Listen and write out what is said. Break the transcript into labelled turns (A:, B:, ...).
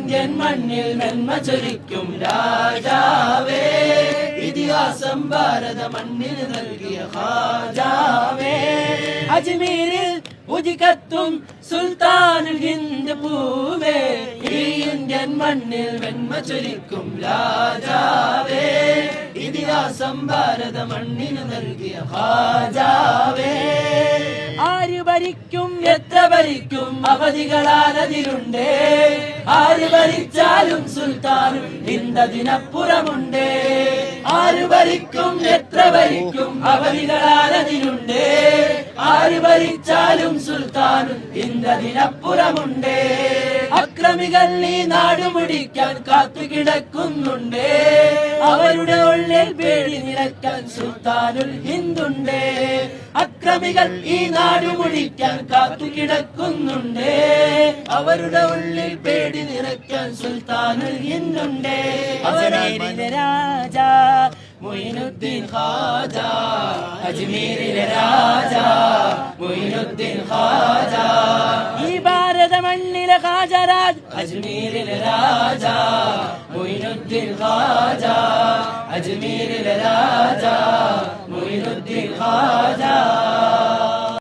A: Indian മണ്ണിൽ നന്മ ചൊരിക്കും രാജാവേ, ഇതിഹാസം ഭാരത മണ്ണിന് നൽകിയ ഖാജാവേ. അജ്മീരിൽ ഉദികത്തും സുൽത്താനുൽ ഹിന്ദ് പൂവേ, ഈ ഇന്ത്യൻ മണ്ണിൽ നന്മ ചൊരിക്കും രാജാവേ, ഇതിഹാസം ഭാരത മണ്ണിന് നൽകിയ ഖാജാവേ. ആര് ഭരിക്കും എത്ര ഭരിക്കും അവധികളാനതിലുണ്ട്, ആര് ഭരിച്ചാലും സുൽത്താനും ഹിന്ദതിനപ്പുറമുണ്ട്. ആര് ഭരിക്കും എത്ര ഭരിക്കും അവധികളാനതിലുണ്ട്, ആര് ഭരിച്ചാലും സുൽത്താനും ഹിന്ദതിനപ്പുറമുണ്ട്. അക്രമികൾ ഈ നാട് മുടിക്കാൻ കാത്തുകിടക്കുന്നുണ്ട്, അവരുടെ ഉള്ളിൽ പേടി നിറയ്ക്കാൻ സുൽത്താനുൽ ഹിന്ദുണ്ട്. അക്രമികൾ ഈ നാട് മുടിക്കാൻ കാത്തുകിടക്കുന്നുണ്ട്, അവരുടെ ഉള്ളിൽ പേടി നിറയ്ക്കാൻ സുൽത്താനുൽ ഹിന്ദുണ്ട്. അജ്മീരിലെ രാജാ മൊയ്നുദ്ദീൻ ഖാജാ, അജ്മീരിലെ രാജാ മൊയ്നുദ്ദീൻ ഖാജാ. ഈ ഭാരത മണ്ണിലെ ഖാജരാജ് അജ്മീരിലെ രാജാ മൊയ്നുദ്ദീൻ ഖാജാ, അജ്മീരിലെ രാജാ മൊയ്നുദ്ദീൻ ഖാജാ.